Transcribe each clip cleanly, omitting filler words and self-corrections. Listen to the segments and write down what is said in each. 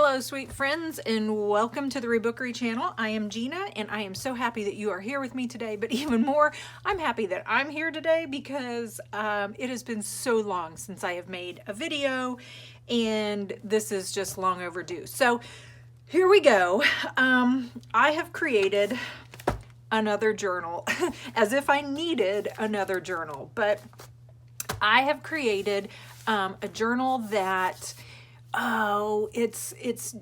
Hello, sweet friends, and welcome to the Rebookery channel. I am Gina, and I am so happy that you are here with me today, but even more, I'm happy that I'm here today because it has been so long since I have made a video, and this is just long overdue. So here we go. I have created another journal, as if I needed another journal, but I have created a journal that it's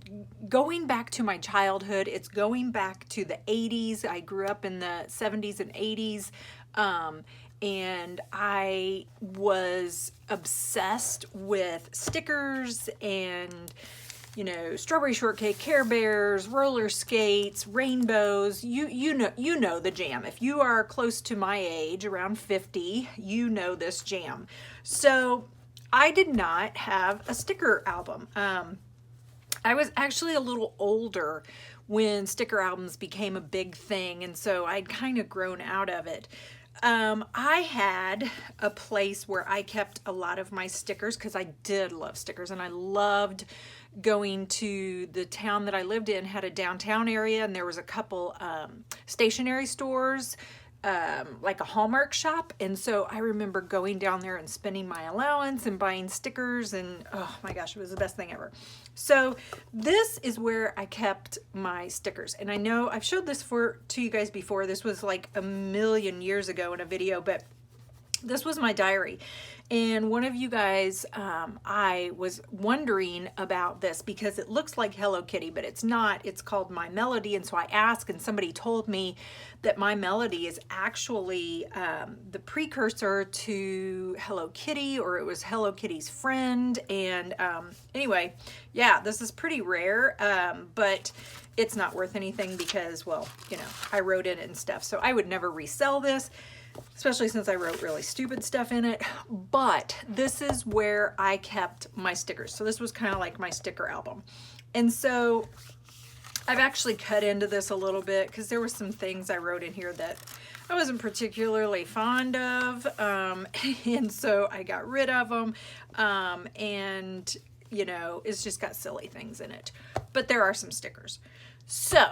going back to my childhood. It's going back to the 80s. I grew up in the 70s and 80s, and I was obsessed with stickers and, you know, strawberry shortcake, Care Bears, roller skates, rainbows. You know the jam. If you are close to my age, around 50, you know this jam. So I did not have a sticker album. I was actually a little older when sticker albums became a big thing, and so I'd kind of grown out of it. I had a place where I kept a lot of my stickers because I did love stickers, and I loved going to the town that I lived in. Had a downtown area, and there was a couple stationery stores, like a Hallmark shop, and so I remember going down there and spending my allowance and buying stickers, and oh my gosh, it was the best thing ever. So this is where I kept my stickers, and I know I've showed this to you guys before. This was like a million years ago in a video, but this was my diary. And one of you guys, I was wondering about this because it looks like Hello Kitty, but it's not. It's called My Melody. And so I asked, and somebody told me that My Melody is actually the precursor to Hello Kitty, or it was Hello Kitty's friend. And anyway, yeah, this is pretty rare, but it's not worth anything because, well, you know, I wrote in it and stuff. So I would never resell this, especially since I wrote really stupid stuff in it. But this is where I kept my stickers. So this was kind of like my sticker album. And so I've actually cut into this a little bit because there were some things I wrote in here that I wasn't particularly fond of. And so I got rid of them. And, you know, it's just got silly things in it. But there are some stickers. So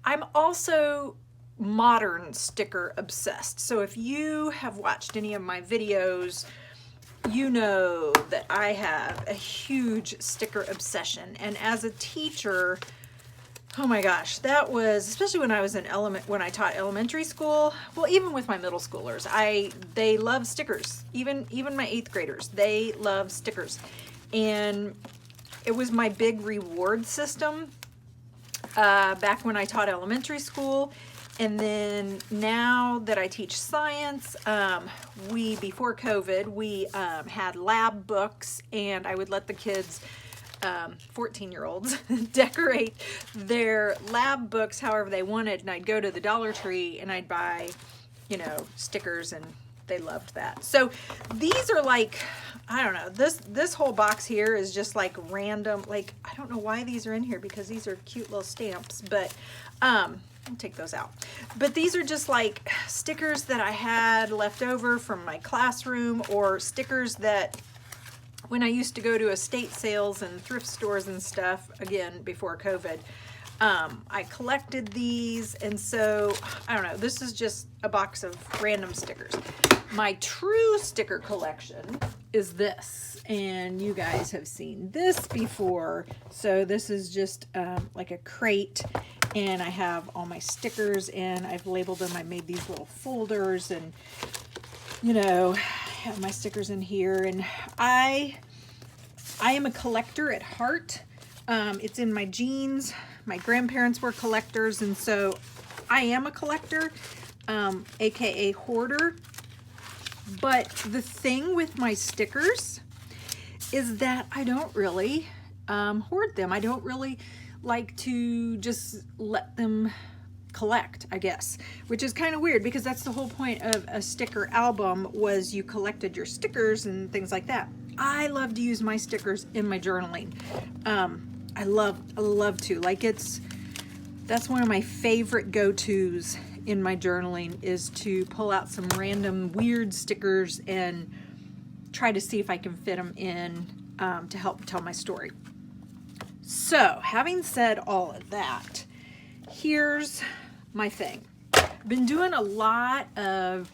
I'm also modern sticker obsessed. So if you have watched any of my videos, you know that I have a huge sticker obsession. And as a teacher, oh my gosh, that was, especially when I was in when I taught elementary school, well, even with my middle schoolers, they love stickers. Even my 8th graders, they love stickers. And it was my big reward system back when I taught elementary school. And then now that I teach science, before COVID, we had lab books, and I would let the kids, 14-year-olds, decorate their lab books however they wanted. And I'd go to the Dollar Tree and I'd buy, you know, stickers, and they loved that. So these are like, I don't know, this whole box here is just like random, like, I don't know why these are in here because these are cute little stamps, but I'll take those out. But these are just like stickers that I had left over from my classroom, or stickers that when I used to go to estate sales and thrift stores and stuff, again, before COVID, I collected these. And so, I don't know, this is just a box of random stickers. My true sticker collection is this, and you guys have seen this before. So this is just like a crate, and I have all my stickers, and I've labeled them. I made these little folders, and, you know, have my stickers in here. And I am a collector at heart. It's in my genes. My grandparents were collectors, and so I am a collector, aka hoarder. But the thing with my stickers is that I don't really hoard them. I don't really like to just let them collect, I guess, which is kind of weird because that's the whole point of a sticker album, was you collected your stickers and things like that. I love to use my stickers in my journaling. I love to, like, that's one of my favorite go-tos in my journaling, is to pull out some random weird stickers and try to see if I can fit them in to help tell my story. So having said all of that, here's my thing. I've been doing a lot of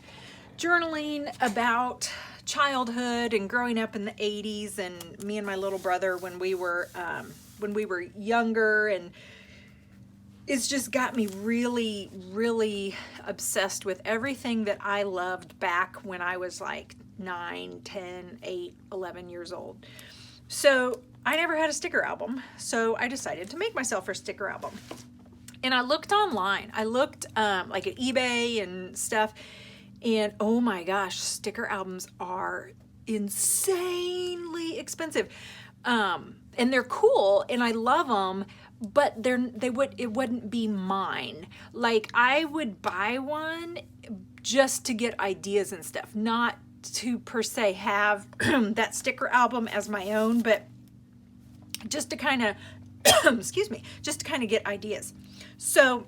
journaling about childhood and growing up in the 80s, and me and my little brother when we were younger, and it's just got me really, really obsessed with everything that I loved back when I was like 9, 10, 8, 11 years old. So I never had a sticker album, so I decided to make myself a sticker album. And I looked online. I looked like at eBay and stuff, and oh my gosh, sticker albums are insanely expensive. And they're cool, and I love them, but it wouldn't be mine. Like, I would buy one just to get ideas and stuff, not to per se have that sticker album as my own, but just to kind of excuse me, just to kind of get ideas. So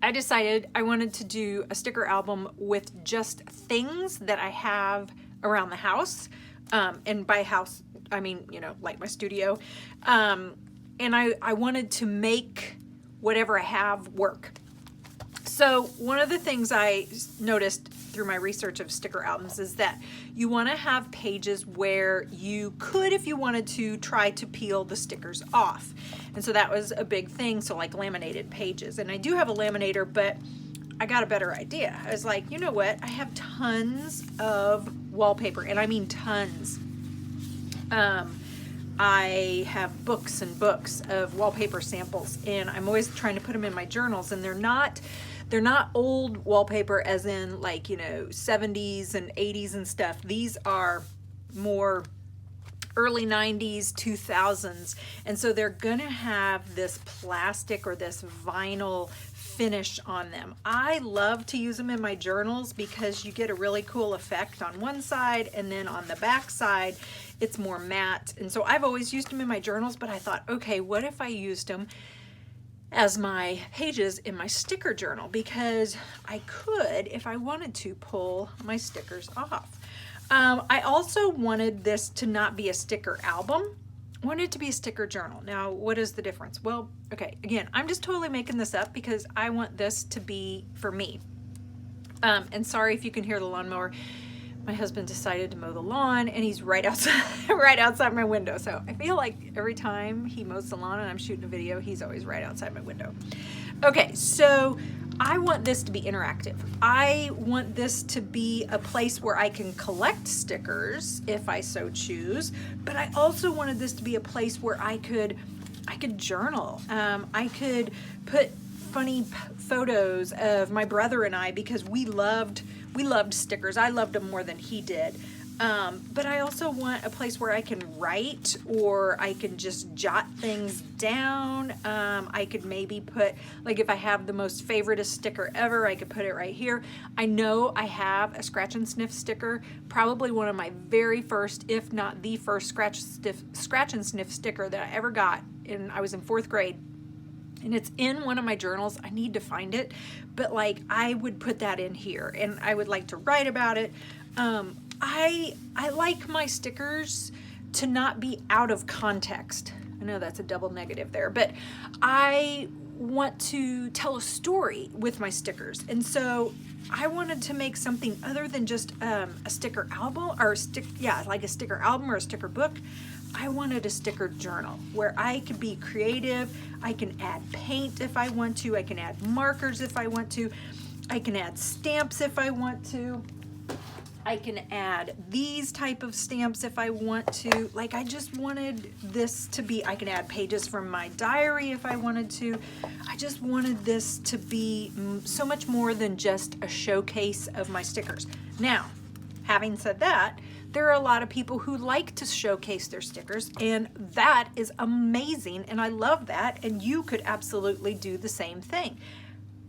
I decided I wanted to do a sticker album with just things that I have around the house, and by house I mean, you know, like my studio, and I wanted to make whatever I have work. So one of the things I noticed through my research of sticker albums is that you want to have pages where you could, if you wanted to, try to peel the stickers off. And so that was a big thing, so like laminated pages. And I do have a laminator, but I got a better idea. I was like, you know what? I have tons of wallpaper, and I mean tons. I have books and books of wallpaper samples, and I'm always trying to put them in my journals, and they're not old wallpaper as in, like, you know, 70s and 80s and stuff. These are more early 90s, 2000s, and so they're gonna have this plastic or this vinyl finish on them. I love to use them in my journals because you get a really cool effect on one side, and then on the back side it's more matte. And so I've always used them in my journals, but I thought, okay, what if I used them as my pages in my sticker journal? Because I could, if I wanted to, pull my stickers off. I also wanted this to not be a sticker album. I wanted it to be a sticker journal. Now, what is the difference? Well, okay, again, I'm just totally making this up because I want this to be for me. And sorry if you can hear the lawnmower. My husband decided to mow the lawn, and he's right outside, right outside my window. So I feel like every time he mows the lawn and I'm shooting a video, he's always right outside my window. Okay, so I want this to be interactive. I want this to be a place where I can collect stickers if I so choose, but I also wanted this to be a place where I could journal. I could put funny photos of my brother and I because we loved stickers. I loved them more than he did. But I also want a place where I can write, or I can just jot things down. I could maybe put, like, if I have the most favoriteest sticker ever, I could put it right here. I know I have a scratch and sniff sticker, probably one of my very first, if not the first scratch and sniff sticker that I ever got. I was in 4th grade. And it's in one of my journals. I need to find it, but like, I would put that in here, and I would like to write about it. I like my stickers to not be out of context. I know that's a double negative there, but I want to tell a story with my stickers. And so I wanted to make something other than just a sticker album, or like a sticker album or a sticker book. I wanted a sticker journal where I could be creative. I can add paint if I want to. I can add markers if I want to. I can add stamps if I want to. I can add these type of stamps if I want to. Like, I just wanted this to be, I can add pages from my diary if I wanted to. I just wanted this to be so much more than just a showcase of my stickers. Now, having said that, there are a lot of people who like to showcase their stickers, and that is amazing, and I love that, and you could absolutely do the same thing.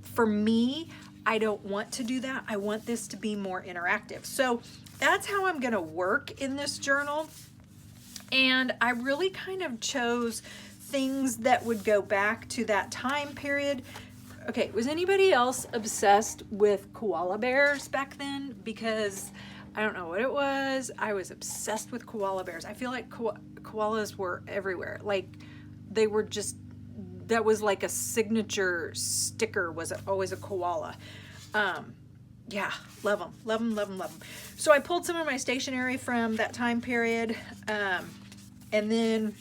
For me, I don't want to do that. I want this to be more interactive. So that's how I'm gonna work in this journal. And I really kind of chose things that would go back to that time period. Okay, was anybody else obsessed with koala bears back then? Because I don't know what it was. I was obsessed with koala bears. I feel like koalas were everywhere. Like, they were just, that was like a signature sticker, was always a koala. Yeah, love them, love them, love them, love them. So I pulled some of my stationery from that time period, and then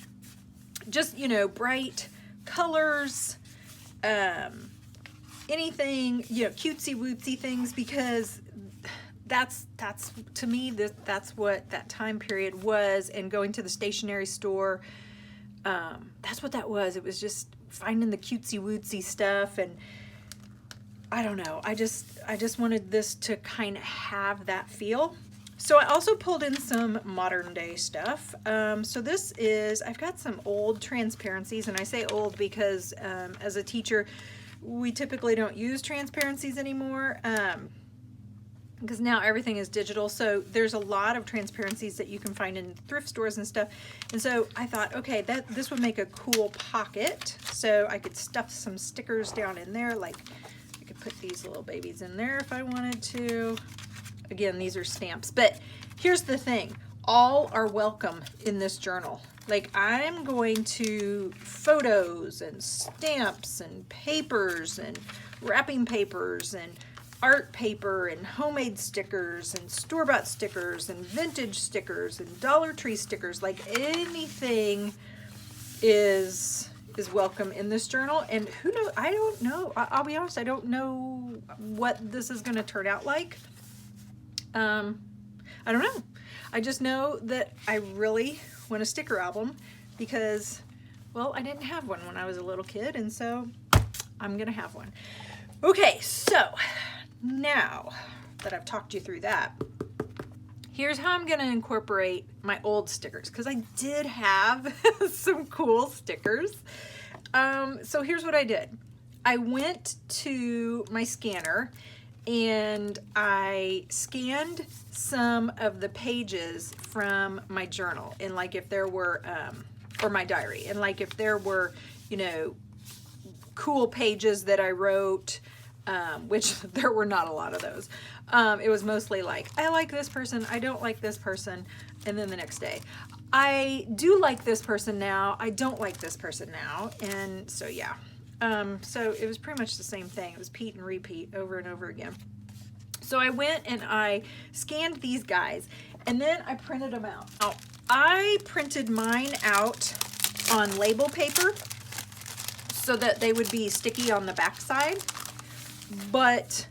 just, you know, bright colors, anything, you know, cutesy wootsy things, because that's to me, that's what that time period was. And going to the stationery store, that's what that was. It was just finding the cutesy wootsy stuff. And I don't know, I just wanted this to kind of have that feel. So I also pulled in some modern day stuff. So this is, I've got some old transparencies, and I say old because as a teacher, we typically don't use transparencies anymore, because now everything is digital. So there's a lot of transparencies that you can find in thrift stores and stuff. And so I thought, okay, this would make a cool pocket. So I could stuff some stickers down in there, like I could put these little babies in there if I wanted to. Again, these are stamps, but here's the thing. All are welcome in this journal. Like, I'm going to photos and stamps and papers and wrapping papers and art paper and homemade stickers and store-bought stickers and vintage stickers and Dollar Tree stickers. Like, anything is welcome in this journal. And who knows, I don't know, I'll be honest, I don't know what this is going to turn out like. I don't know. I just know that I really want a sticker album because, well, I didn't have one when I was a little kid, and so I'm gonna have one. Okay, so now that I've talked you through that, here's how I'm gonna incorporate my old stickers, because I did have some cool stickers. So here's what I did. I went to my scanner and I scanned some of the pages from my journal, and like if there were, or my diary, and like if there were, you know, cool pages that I wrote, which there were not a lot of those. It was mostly like, I like this person, I don't like this person, and then the next day, I do like this person now, I don't like this person now, and so yeah. So it was pretty much the same thing. It was Pete and repeat over and over again. So I went and I scanned these guys, and then I printed them out. Now, I printed mine out on label paper so that they would be sticky on the back side. But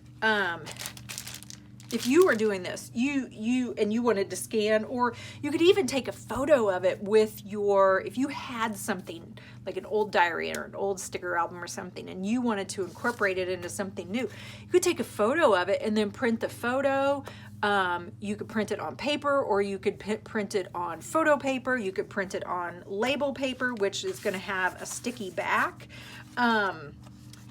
if you were doing this, you wanted to scan, or you could even take a photo of it with your, if you had something like an old diary or an old sticker album or something, and you wanted to incorporate it into something new, you could take a photo of it and then print the photo. You could print it on paper, or you could print it on photo paper. You could print it on label paper, which is going to have a sticky back.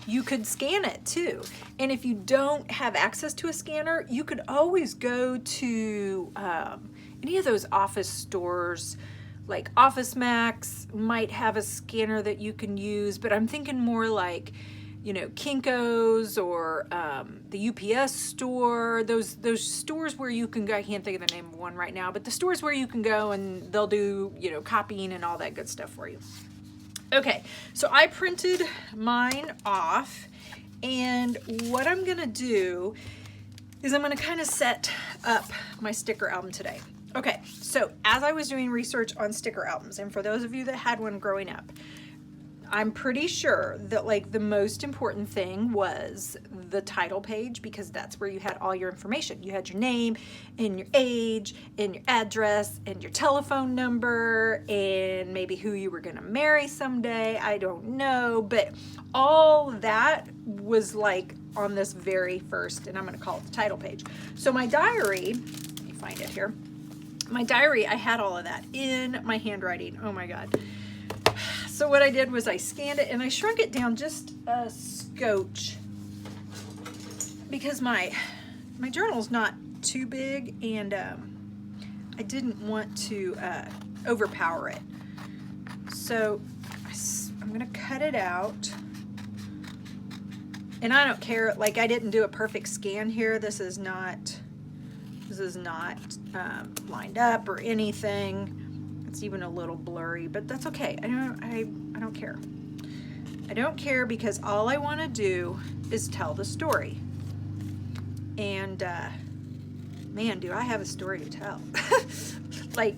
You could scan it too. And if you don't have access to a scanner, you could always go to any of those office stores, like Office Max might have a scanner that you can use, but I'm thinking more like, you know, Kinko's or the UPS store, those stores where you can go. I can't think of the name of one right now, but the stores where you can go and they'll do, you know, copying and all that good stuff for you. Okay, so I printed mine off, and what I'm gonna do is I'm gonna kind of set up my sticker album today. Okay, so as I was doing research on sticker albums, and for those of you that had one growing up, I'm pretty sure that like the most important thing was the title page, because that's where you had all your information. You had your name and your age and your address and your telephone number and maybe who you were gonna marry someday. I don't know, but all that was like on this very first, and I'm gonna call it the title page. So my diary, let me find it here. My diary, I had all of that in my handwriting. Oh my God. So what I did was I scanned it and I shrunk it down just a scotch, because my journal's not too big, and I didn't want to overpower it. So I'm gonna cut it out, and I don't care, like I didn't do a perfect scan here. This is not lined up or anything. it's even a little blurry, but that's okay. I don't care. I don't care because all I want to do is tell the story. And man, do I have a story to tell. Like,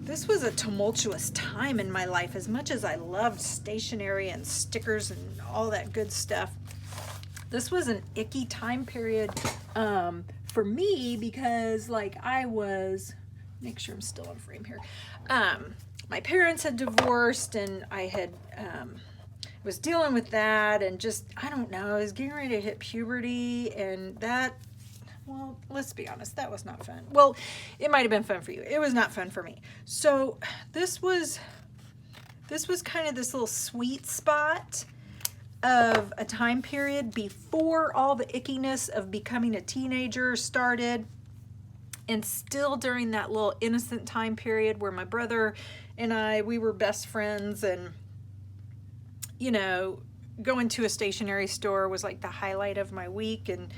this was a tumultuous time in my life. As much as I loved stationery and stickers and all that good stuff, this was an icky time period for me because, like, I was, make sure I'm still on frame here. My parents had divorced, and I had was dealing with that, and just, I don't know, I was getting ready to hit puberty, and that, well, let's be honest, that was not fun. Well, it might have been fun for you. It was not fun for me. So this was kind of this little sweet spot of a time period before all the ickiness of becoming a teenager started, and still during that little innocent time period where my brother and we were best friends, and, you know, going to a stationery store was like the highlight of my week. And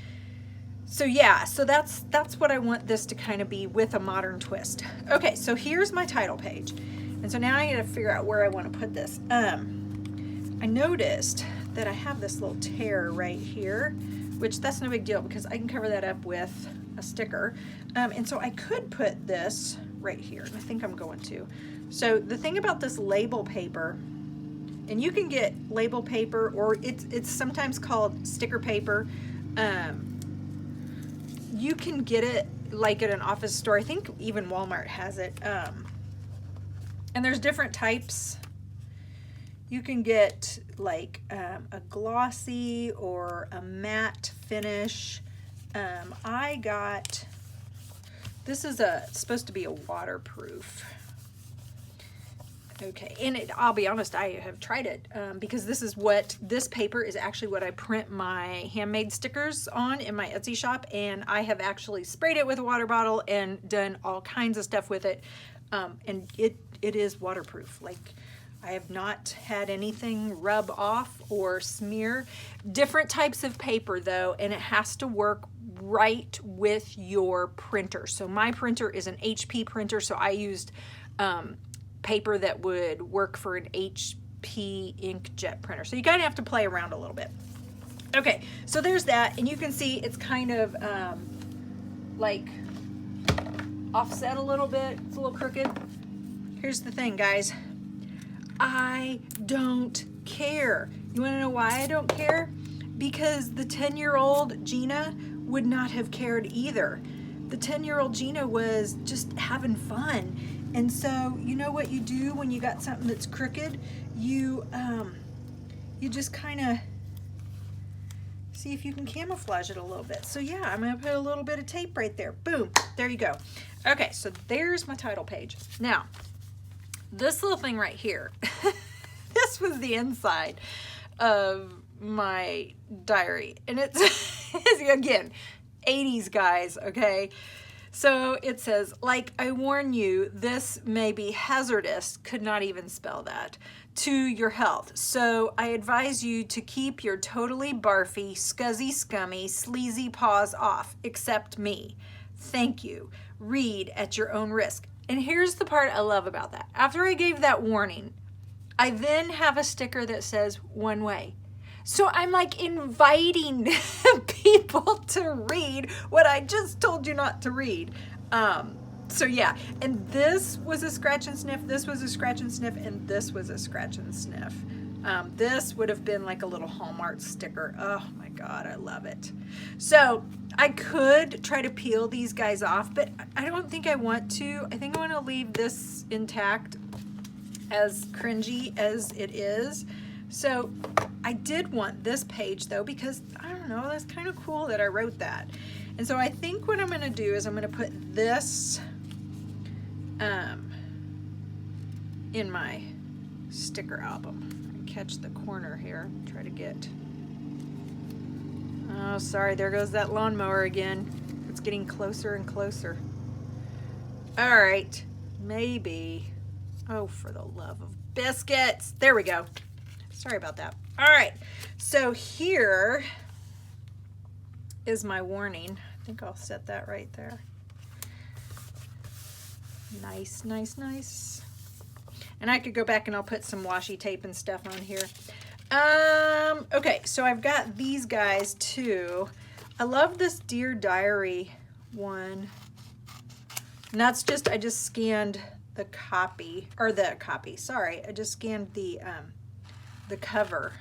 so yeah, so that's what I want this to kind of be, with a modern twist. Okay, so here's my title page. And so now I gotta figure out where I want to put this. I noticed that I have this little tear right here, which that's no big deal because I can cover that up with a sticker. And so I could put this right here, and I think I'm going to. So the thing about this label paper, and you can get label paper, or it's sometimes called sticker paper. You can get it like at an office store. I think even Walmart has it. And there's different types. You can get like a glossy or a matte finish. I got, this is supposed to be a waterproof. Okay, and I'll be honest, I have tried it because this paper is actually what I print my handmade stickers on in my Etsy shop, and I have actually sprayed it with a water bottle and done all kinds of stuff with it, and it is waterproof. Like, I have not had anything rub off or smear. Different types of paper though, and it has to work right with your printer. So my printer is an HP printer, so I used paper that would work for an HP inkjet printer. So you kind of have to play around a little bit. Okay, so there's that, and you can see it's kind of like offset a little bit. It's a little crooked. Here's the thing, guys. I don't care. You want to know why I don't care? Because the 10-year-old Gina would not have cared either. The 10-year-old Gina was just having fun. And so, you know what you do when you got something that's crooked? You just kind of see if you can camouflage it a little bit. So yeah, I'm gonna put a little bit of tape right there. Boom, there you go. Okay, so there's my title page. Now, this little thing right here, this was the inside of my diary. And it's, again, 80s guys, okay? So it says, like, I warn you, this may be hazardous, could not even spell that, to your health. So I advise you to keep your totally barfy, scuzzy, scummy, sleazy paws off, except me. Thank you. Read at your own risk. And here's the part I love about that. After I gave that warning, I then have a sticker that says one way. So I'm like inviting people to read what I just told you not to read. So yeah, and this was a scratch and sniff, this was a scratch and sniff, and this was a scratch and sniff. This would have been like a little Hallmark sticker. Oh my God, I love it. So I could try to peel these guys off, but I don't think I want to. I think I want to leave this intact, as cringy as it is. So I did want this page though, because I don't know, that's kind of cool that I wrote that. And so I think what I'm going to do is I'm going to put this in my sticker album. Catch the corner here, try to get, oh sorry, there goes that lawnmower again. It's getting closer and closer. All right, maybe, oh for the love of biscuits, there we go. Sorry about that. All right, so here is my warning. I think I'll set that right there. Nice, nice, nice. And I could go back and I'll put some washi tape and stuff on here. Okay, so I've got these guys too. I love this Dear Diary one. And that's just, I just scanned the copy, or the copy, sorry. I just scanned the cover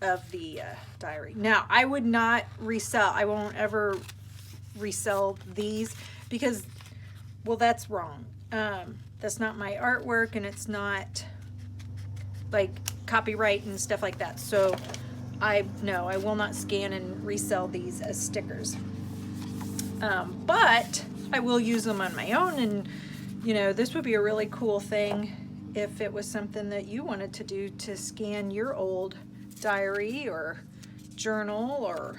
of the diary. Now, I would not resell, I won't ever resell these because, well, that's wrong. That's not my artwork, and it's not like copyright and stuff like that. So no, I will not scan and resell these as stickers. But I will use them on my own, and you know, this would be a really cool thing if it was something that you wanted to do, to scan your old diary or journal, or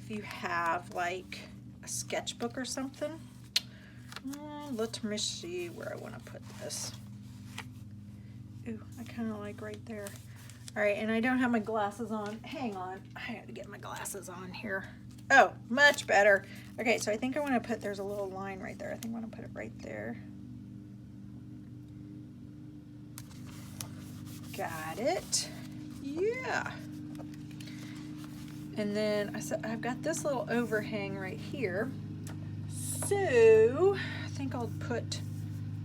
if you have like a sketchbook or something. Let me see where I want to put this. Ooh, I kind of like right there. All right, and I don't have my glasses on. Hang on, I got to get my glasses on here. Oh, much better. Okay, so I think I want to put, there's a little line right there. I think I want to put it right there. Got it. Yeah. And then I've got this little overhang right here. So I think I'll put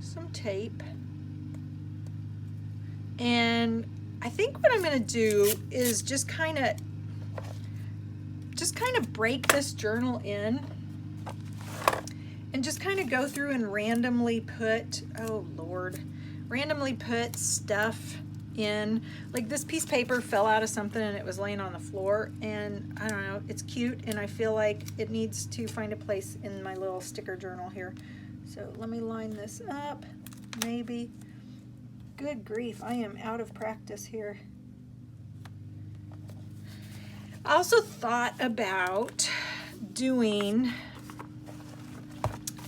some tape. And I think what I'm going to do is just kind of break this journal in and just kind of go through and randomly put, oh Lord, randomly put stuff in. Like this piece of paper fell out of something and it was laying on the floor, and I don't know, it's cute, and I feel like it needs to find a place in my little sticker journal here. So let me line this up, maybe. Good grief, I am out of practice here. I also thought about doing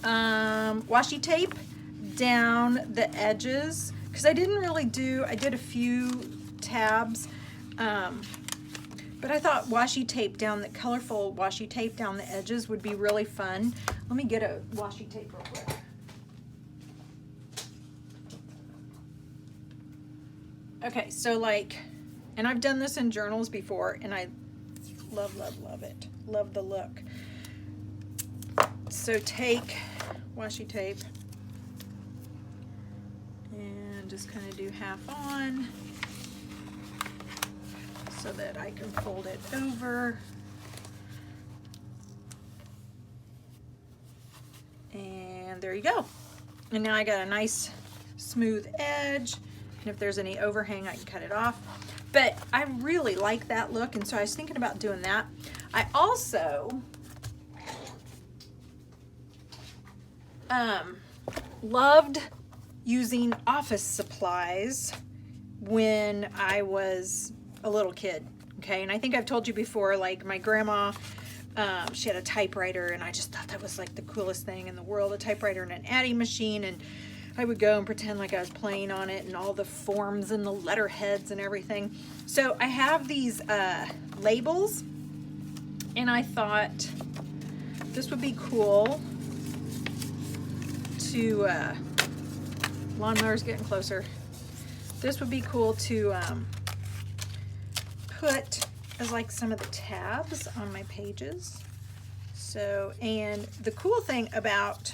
washi tape down the edges, because I didn't really do, I did a few tabs, but I thought washi tape down, the colorful washi tape down the edges would be really fun. Let me get a washi tape real quick. Okay, so like, and I've done this in journals before, and I love, love, love it. Love the look. So take washi tape and just kind of do half on so that I can fold it over. And there you go. And now I got a nice smooth edge. And if there's any overhang, I can cut it off. But I really like that look, and so I was thinking about doing that. I also loved using office supplies when I was a little kid, okay? And I think I've told you before, like my grandma, she had a typewriter, and I just thought that was like the coolest thing in the world, a typewriter and an adding machine, and I would go and pretend like I was playing on it, and all the forms and the letterheads and everything. So I have these labels, and I thought this would be cool to, lawnmower's getting closer. This would be cool to put as like some of the tabs on my pages. So, and the cool thing about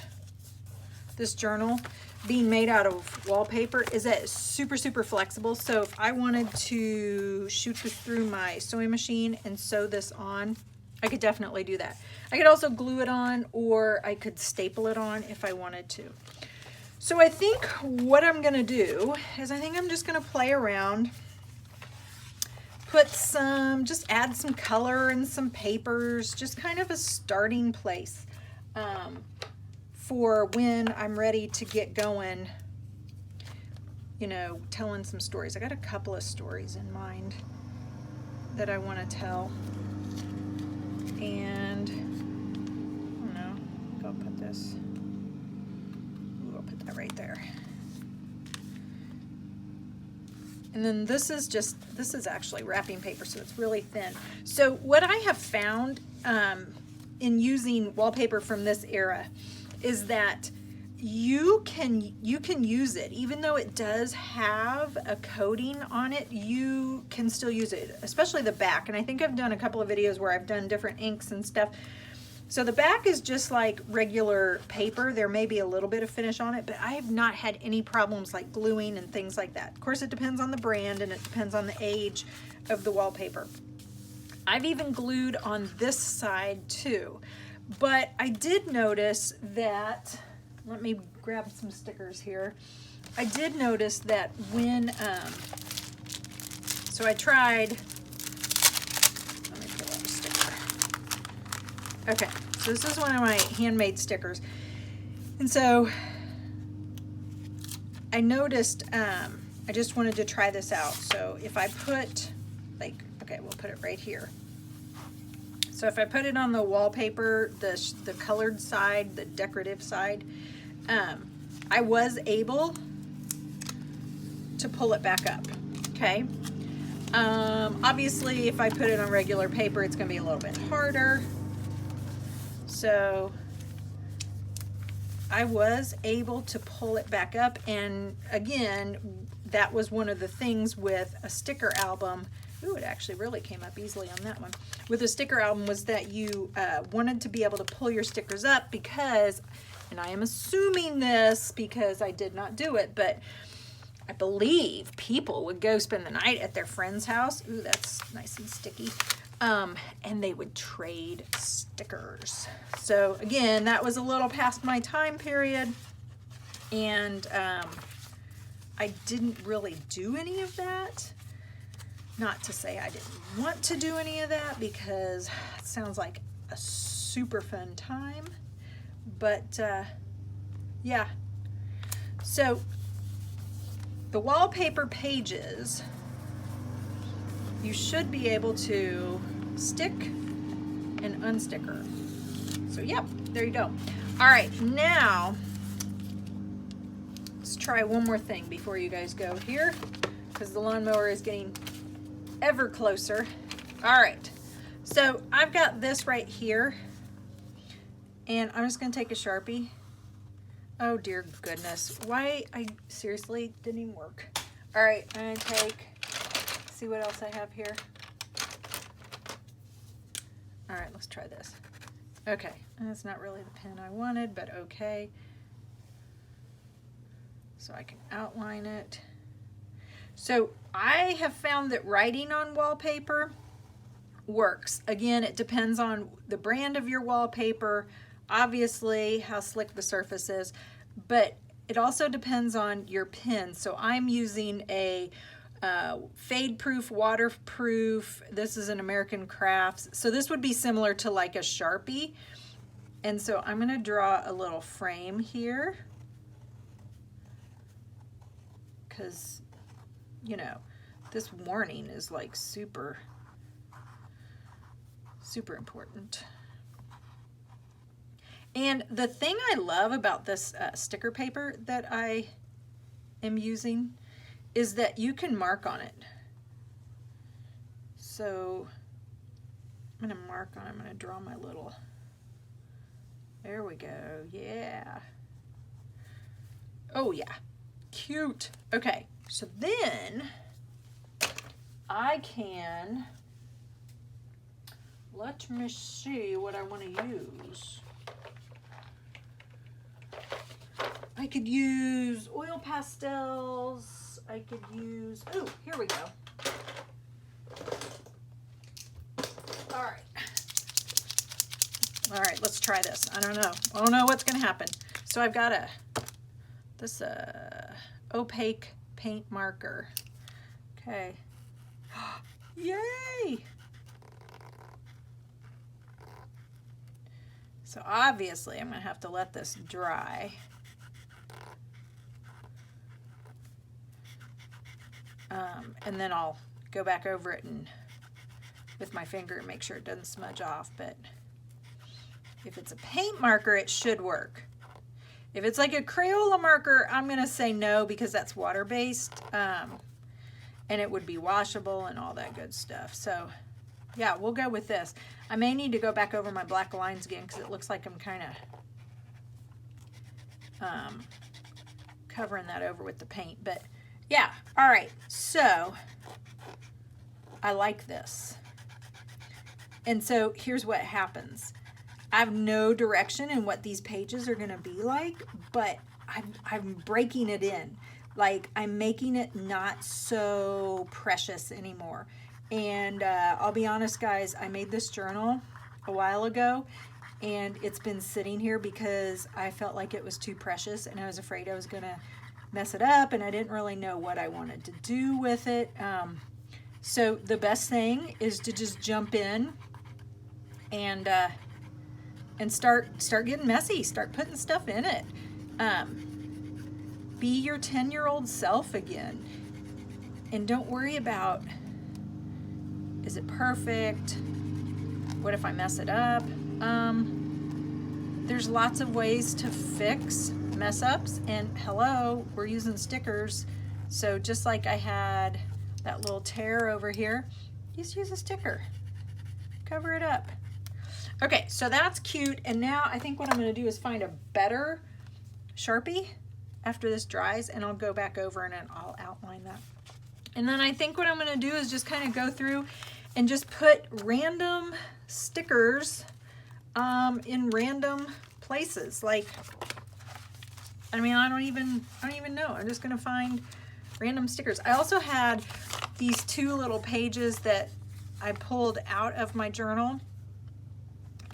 this journal being made out of wallpaper is that it's super, super flexible. So if I wanted to shoot this through my sewing machine and sew this on, I could definitely do that. I could also glue it on, or I could staple it on if I wanted to. So I think what I'm gonna do is I think I'm just gonna play around, put some, just add some color and some papers, just kind of a starting place for when I'm ready to get going, you know, telling some stories. I got a couple of stories in mind that I want to tell. And I don't know, I'll put this, ooh, I'll put that right there. And then this is actually wrapping paper, so it's really thin. So what I have found in using wallpaper from this era is that you can use it even though it does have a coating on it. You can still use it, especially the back. And I think I've done a couple of videos where I've done different inks and stuff. So the back is just like regular paper. There may be a little bit of finish on it, but I have not had any problems like gluing and things like that. Of course, it depends on the brand and it depends on the age of the wallpaper. I've even glued on this side too, but I did notice that, let me grab some stickers here. I did notice that when, so I tried, let me pull up a sticker. Okay, so this is one of my handmade stickers. And so I noticed, I just wanted to try this out. So if I put, like, okay, we'll put it right here. So if I put it on the wallpaper, the colored side, the decorative side, I was able to pull it back up, okay? Obviously, if I put it on regular paper, it's gonna be a little bit harder. So I was able to pull it back up, and again, that was one of the things with a sticker album. Ooh, it actually really came up easily on that one. With a sticker album was that you wanted to be able to pull your stickers up because, and I am assuming this because I did not do it, but I believe people would go spend the night at their friend's house. Ooh, that's nice and sticky. And they would trade stickers. So again, that was a little past my time period, and I didn't really do any of that. Not to say I didn't want to do any of that, because it sounds like a super fun time, but yeah. So the wallpaper pages, you should be able to stick and unsticker. So yep, there you go. All right, now let's try one more thing before you guys go here, because the lawnmower is getting ever closer. All right, so I've got this right here, and I'm just gonna take a Sharpie. Oh dear goodness, why I seriously didn't even work. All right, I'm gonna take, see what else I have here. All right, let's try this. Okay, that's not really the pen I wanted, but okay. So I can outline it. So I have found that writing on wallpaper works. Again, it depends on the brand of your wallpaper, obviously how slick the surface is, but it also depends on your pen. So I'm using a fade proof, waterproof. This is an American Crafts. So this would be similar to like a Sharpie. And so I'm gonna draw a little frame here, because, you know, this warning is like super, super important. And the thing I love about this sticker paper that I am using is that you can mark on it. So I'm gonna mark on it. I'm gonna draw my little, there we go, yeah. Oh yeah, cute. Okay, so then I can, let me see what I want to use. I could use oil pastels. I could use, oh, here we go. All right. All right, let's try this. I don't know. I don't know what's going to happen. So I've got this opaque paint marker. Okay. Yay! So obviously I'm going to have to let this dry. And then I'll go back over it and with my finger and make sure it doesn't smudge off. But if it's a paint marker, it should work. If it's like a Crayola marker, I'm going to say no, because that's water-based, and it would be washable and all that good stuff. So yeah, we'll go with this. I may need to go back over my black lines again, because it looks like I'm kind of covering that over with the paint. But yeah, all right, so I like this. And so here's what happens. I have no direction in what these pages are gonna be like, but I'm breaking it in. Like, I'm making it not so precious anymore. And I'll be honest, guys, I made this journal a while ago, and it's been sitting here because I felt like it was too precious, and I was afraid I was gonna mess it up, and I didn't really know what I wanted to do with it. So the best thing is to just jump in and start getting messy, start putting stuff in it. Be your 10-year-old self again, and don't worry about, is it perfect? What if I mess it up? There's lots of ways to fix mess ups, and hello, we're using stickers. So just like I had that little tear over here, just use a sticker, cover it up. Okay, so that's cute. And now I think what I'm going to do is find a better Sharpie after this dries, and I'll go back over and I'll outline that. And then I think what I'm going to do is just kind of go through and just put random stickers in random places. Like, I mean, I don't even know. I'm just going to find random stickers. I also had these two little pages that I pulled out of my journal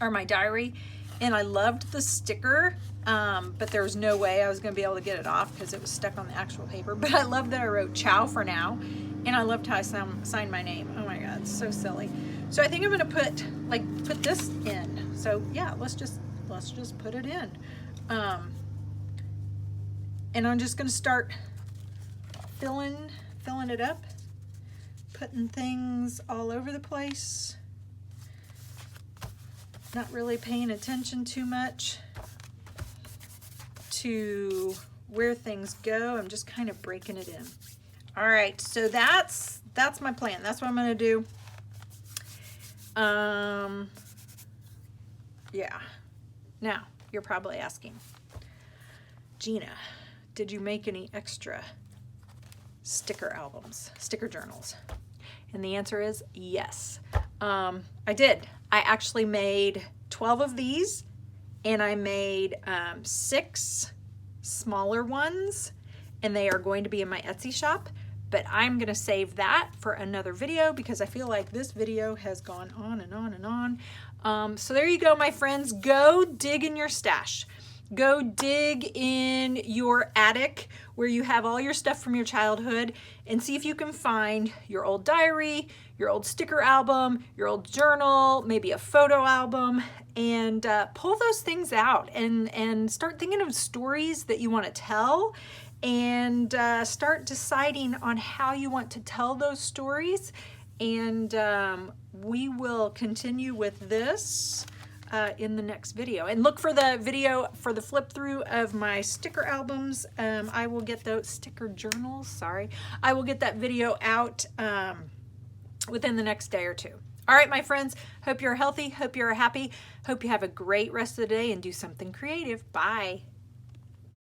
or my diary, and I loved the sticker, but there was no way I was going to be able to get it off because it was stuck on the actual paper. But I love that I wrote "Ciao" for now, and I loved how I signed my name. Oh my God, it's so silly. So I think I'm going to put this in. So yeah, let's just put it in, and I'm just going to start filling it up, putting things all over the place. Not really paying attention too much to where things go. I'm just kind of breaking it in. All right, so that's my plan. That's what I'm gonna do. Yeah. Now, you're probably asking, Gina, did you make any extra sticker journals? And the answer is yes. I did. I actually made 12 of these, and I made 6 smaller ones, and they are going to be in my Etsy shop, but I'm gonna save that for another video because I feel like this video has gone on and on and on. So there you go, my friends. Go dig in your stash. Go dig in your attic where you have all your stuff from your childhood and see if you can find your old diary, your old sticker album, your old journal, maybe a photo album, and pull those things out and start thinking of stories that you want to tell, and start deciding on how you want to tell those stories. And we will continue with this in the next video, and look for the video for the flip through of my sticker albums. I will get those sticker journals, sorry. I will get that video out within the next day or two. All right, my friends, hope you're healthy, hope you're happy, hope you have a great rest of the day and do something creative. Bye.